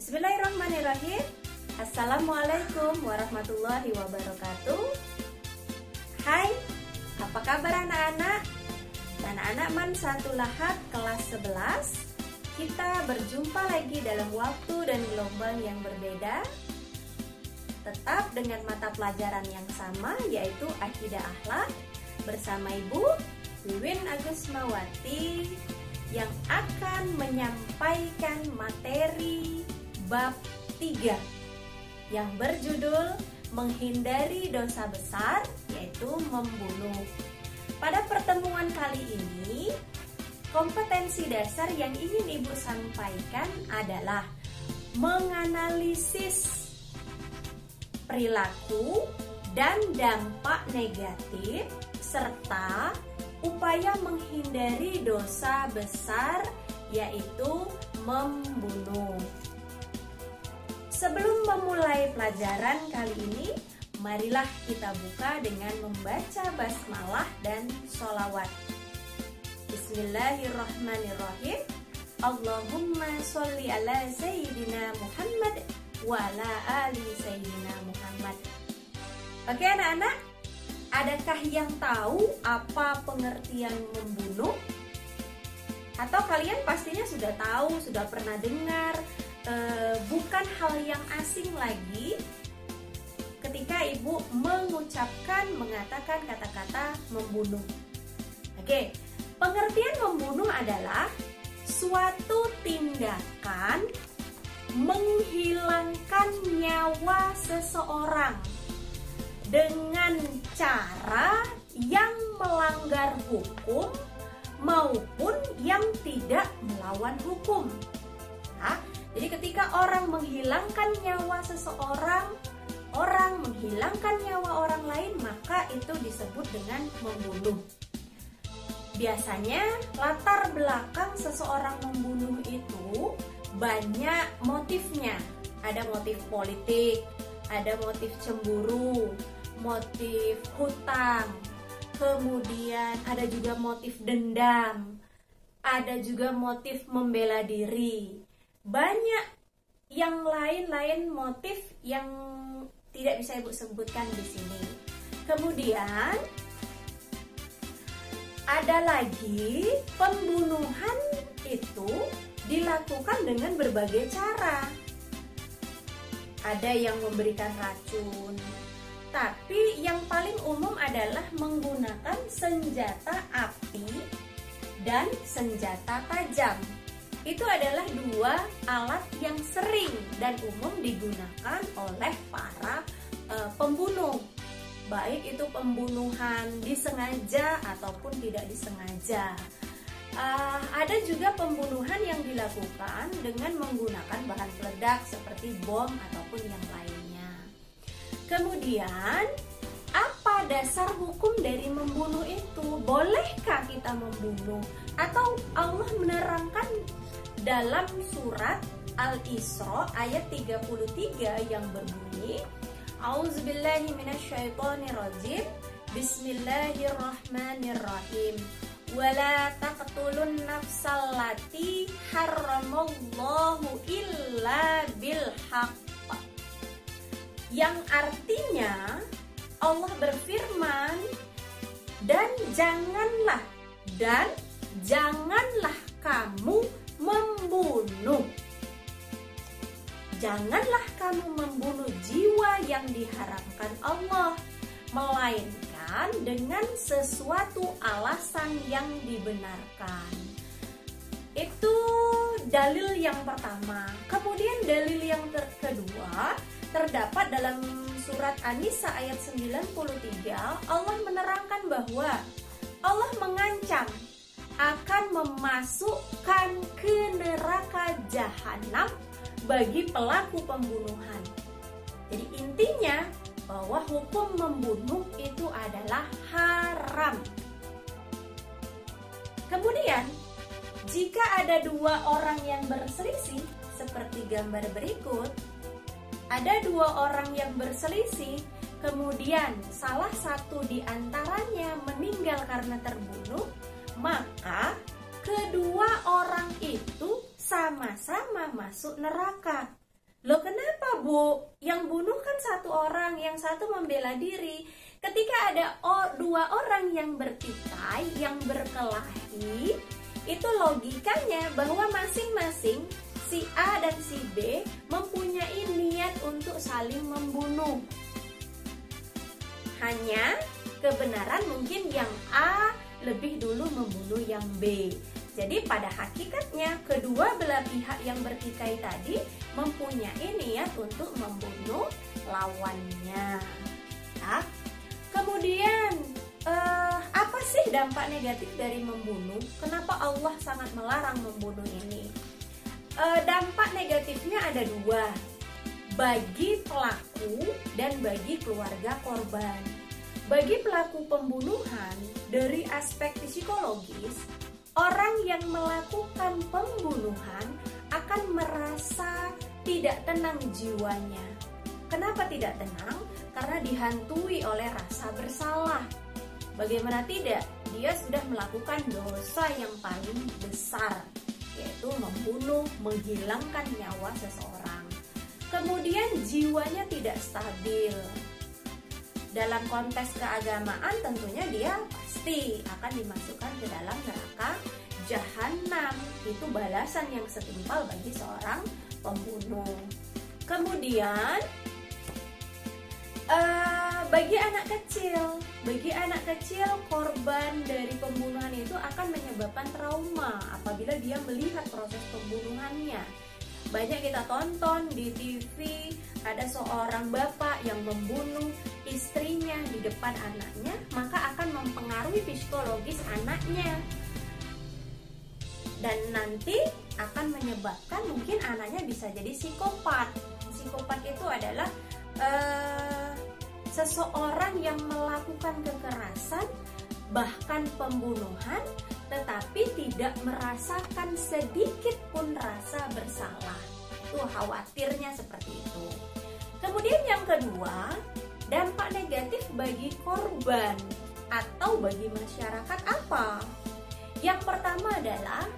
Bismillahirrahmanirrahim. Assalamualaikum warahmatullahi wabarakatuh. Hai, apa kabar anak-anak? Anak-anak Man 1 Lahad kelas 11. Kita berjumpa lagi dalam waktu dan gelombang yang berbeda, tetap dengan mata pelajaran yang sama, yaitu Akidah Akhlak, bersama Ibu Wiwin Agusmawati yang akan menyampaikan materi bab 3 yang berjudul menghindari dosa besar, yaitu membunuh. Pada pertemuan kali ini, kompetensi dasar yang ingin Ibu sampaikan adalah menganalisis perilaku dan dampak negatif serta upaya menghindari dosa besar, yaitu membunuh. Sebelum memulai pelajaran kali ini, marilah kita buka dengan membaca basmalah dan sholawat. Bismillahirrahmanirrahim. Allahumma sholli ala Sayyidina Muhammad wa ala ali Sayyidina Muhammad. Oke anak-anak, adakah yang tahu apa pengertian membunuh? Atau kalian pastinya sudah tahu, sudah pernah dengar, bukan hal yang asing lagi ketika Ibu mengatakan kata-kata membunuh. Oke, pengertian membunuh adalah suatu tindakan menghilangkan nyawa seseorang dengan cara yang melanggar hukum maupun yang tidak melawan hukum. Nah, jadi ketika orang menghilangkan nyawa seseorang, orang menghilangkan nyawa orang lain, maka itu disebut dengan membunuh. Biasanya latar belakang seseorang membunuh itu banyak motifnya. Ada motif politik, ada motif cemburu, motif hutang, kemudian ada juga motif dendam, ada juga motif membela diri. Banyak yang lain-lain motif yang tidak bisa Ibu sebutkan di sini. Kemudian ada lagi pembunuhan itu dilakukan dengan berbagai cara. Ada yang memberikan racun, tapi yang paling umum adalah menggunakan senjata api dan senjata tajam. Itu adalah dua alat yang sering dan umum digunakan oleh para pembunuh. Baik itu pembunuhan disengaja ataupun tidak disengaja. Ada juga pembunuhan yang dilakukan dengan menggunakan bahan peledak seperti bom ataupun yang lainnya. Kemudian, apa dasar hukum dari membunuh itu? Bolehkah kita membunuh? Atau Allah menerangkan dalam surat Al-Isra ayat 33 yang berbunyi, A'udzubillahi minasyaitonirrajim. Bismillahirrahmanirrahim. Wala taqtulun nafsallati harramallahu illa bilhaqq. Yang artinya Allah berfirman, dan janganlah kamu membunuh. Janganlah kamu membunuh jiwa yang diharamkan Allah, melainkan dengan sesuatu alasan yang dibenarkan. Itu dalil yang pertama. Kemudian dalil yang kedua terdapat dalam surat An-Nisa ayat 93. Allah menerangkan bahwa Allah mengancam akan memasukkan ke neraka jahanam bagi pelaku pembunuhan. Jadi intinya bahwa hukum membunuh itu adalah haram. Kemudian jika ada dua orang yang berselisih, seperti gambar berikut, ada dua orang yang berselisih, kemudian salah satu di antaranya meninggal karena terbunuh, maka kedua orang itu sama-sama masuk neraka. Loh kenapa Bu? Yang bunuh kan satu orang, yang satu membela diri. Ketika ada dua orang yang bertikai, yang berkelahi, itu logikanya bahwa masing-masing si A dan si B mempunyai niat untuk saling membunuh. Hanya kebenaran mungkin yang A lebih dulu membunuh yang B. Jadi pada hakikatnya kedua belah pihak yang bertikai tadi mempunyai niat untuk membunuh lawannya. Nah, kemudian apa sih dampak negatif dari membunuh? Kenapa Allah sangat melarang membunuh ini? Dampak negatifnya ada dua, bagi pelaku dan bagi keluarga korban. Bagi pelaku pembunuhan, dari aspek psikologis, orang yang melakukan pembunuhan akan merasa tidak tenang jiwanya. Kenapa tidak tenang? Karena dihantui oleh rasa bersalah. Bagaimana tidak? Dia sudah melakukan dosa yang paling besar, yaitu membunuh, menghilangkan nyawa seseorang. Kemudian jiwanya tidak stabil. Dalam konteks keagamaan tentunya dia pasti akan dimasukkan ke dalam neraka jahanam. Itu balasan yang setimpal bagi seorang pembunuh. Kemudian bagi anak kecil korban dari pembunuhan itu akan menyebabkan trauma apabila dia melihat proses pembunuhannya. Banyak kita tonton di TV, ada seorang bapak yang membunuh istrinya di depan anaknya, maka akan mempengaruhi psikologis anaknya. Dan nanti akan menyebabkan mungkin anaknya bisa jadi psikopat. Psikopat itu adalah seseorang yang melakukan kekerasan, bahkan pembunuhan, tetapi tidak merasakan sedikit pun rasa bersalah. Itu khawatirnya seperti itu. Kemudian yang kedua, dampak negatif bagi korban atau bagi masyarakat apa? Yang pertama adalah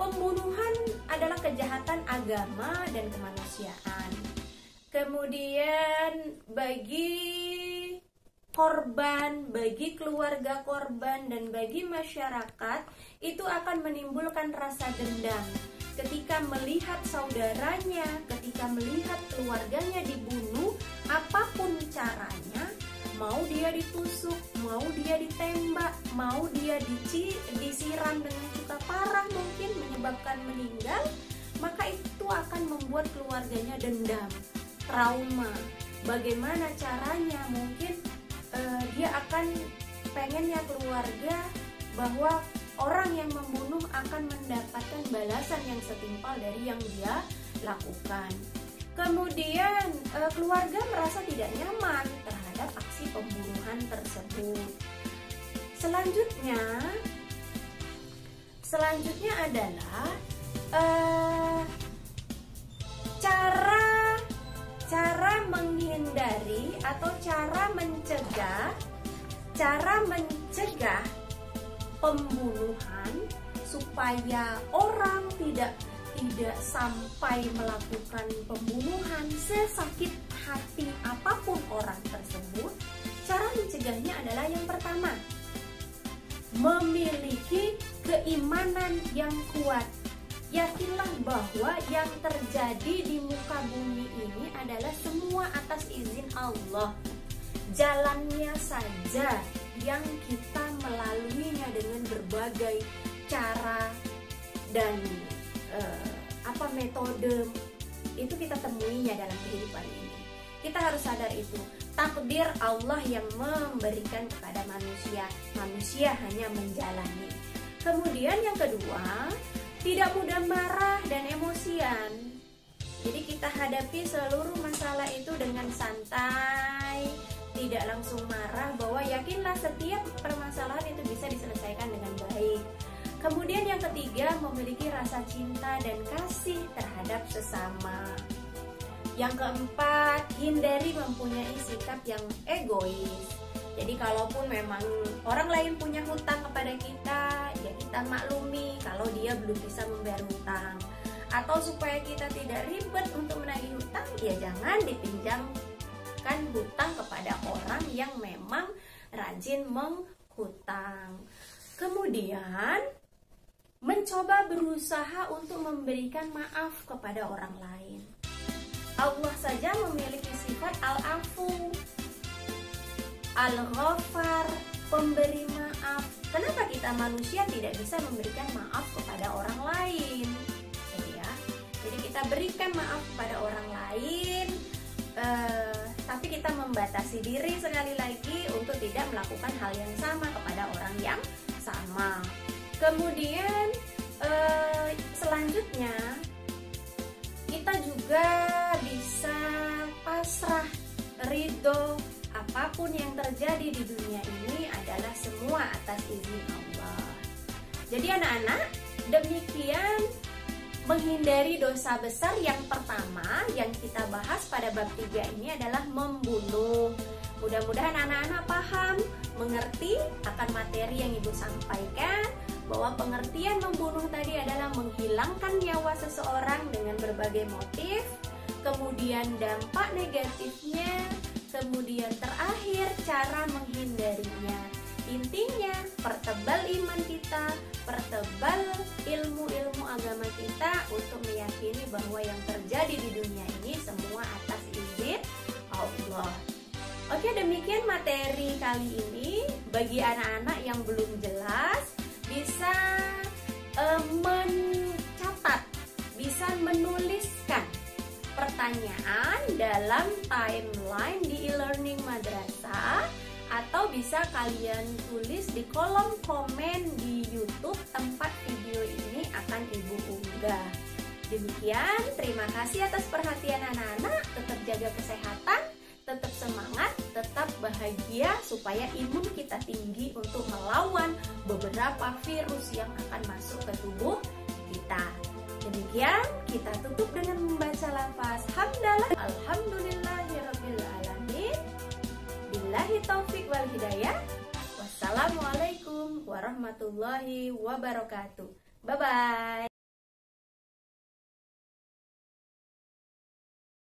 pembunuhan adalah kejahatan agama dan kemanusiaan. Kemudian bagi korban, bagi keluarga korban, dan bagi masyarakat itu akan menimbulkan rasa dendam ketika melihat saudaranya, ketika melihat keluarganya dibunuh, apapun caranya, mau dia ditusuk, mau dia ditembak, mau dia disiram dengan cuka parah mungkin menyebabkan meninggal, maka itu akan membuat keluarganya dendam, trauma. Bagaimana caranya? Mungkin dia akan pengennya keluarga bahwa orang yang membunuh akan mendapatkan balasan yang setimpal dari yang dia lakukan. Kemudian keluarga merasa tidak nyaman terhadap aksi pembunuhan tersebut. Selanjutnya adalah cara menghindari atau cara mencegah pembunuhan supaya orang tidak sampai melakukan pembunuhan sesakit hati apapun orang tersebut. Cara mencegahnya adalah yang pertama, memiliki keimanan yang kuat. yakinlah bahwa yang terjadi di muka bumi ini adalah semua atas izin Allah. Jalannya saja yang kita melaluinya dengan berbagai cara dan metode itu kita temuinya dalam kehidupan ini. Kita harus sadar itu takdir Allah yang memberikan kepada manusia. Manusia hanya menjalani. Kemudian yang kedua, tidak mudah marah dan emosian. Jadi kita hadapi seluruh masalah itu dengan santai, tidak langsung marah, bahwa yakinlah setiap permasalahan itu bisa diselesaikan dengan baik. Kemudian yang ketiga, memiliki rasa cinta dan kasih terhadap sesama. Yang keempat, hindari mempunyai sikap yang egois. Jadi kalaupun memang orang lain punya hutang kepada kita, ya kita maklumi kalau dia belum bisa membayar hutang. Atau supaya kita tidak ribet untuk menagih hutang, ya jangan dipinjamkan hutang kepada orang yang memang rajin menghutang. Kemudian mencoba berusaha untuk memberikan maaf kepada orang lain. Allah saja memiliki sifat Al-Afu, Al-Ghafar, pemberi maaf. Kenapa kita manusia tidak bisa memberikan maaf kepada orang lain? Jadi kita berikan maaf kepada orang lain, tapi kita membatasi diri sekali lagi untuk tidak melakukan hal yang sama kepada orang yang sama. Kemudian selanjutnya kita juga bisa pasrah, ridho, apapun yang terjadi di dunia ini adalah semua atas izin Allah. Jadi anak-anak, demikian menghindari dosa besar yang pertama yang kita bahas pada bab 3 ini adalah membunuh. Mudah-mudahan anak-anak paham, mengerti akan materi yang Ibu sampaikan, bahwa pengertian membunuh tadi adalah menghilangkan nyawa seseorang dengan berbagai motif, kemudian dampak negatifnya, kemudian terakhir cara menghindarinya. Intinya, pertebal iman kita, pertebal ilmu-ilmu agama kita untuk meyakini bahwa yang terjadi di dunia ini semua atas izin Allah. Oke, demikian materi kali ini. Bagi anak-anak yang belum jelas, bisa mencatat, bisa menuliskan pertanyaan dalam timeline di e-learning madrasah, atau bisa kalian tulis di kolom komen di YouTube tempat video ini akan Ibu unggah. Demikian, terima kasih atas perhatian anak-anak. Tetap jaga kesehatan, tetap semangat, tetap bahagia supaya imun kita tinggi untuk melawan beberapa virus yang akan masuk ke tubuh kita. Demikian, kita tutup dengan membaca lafaz hamdalah. Alhamdulillahirabbil alamin. Billahi taufik wal hidayah. Wassalamualaikum warahmatullahi wabarakatuh. Bye bye.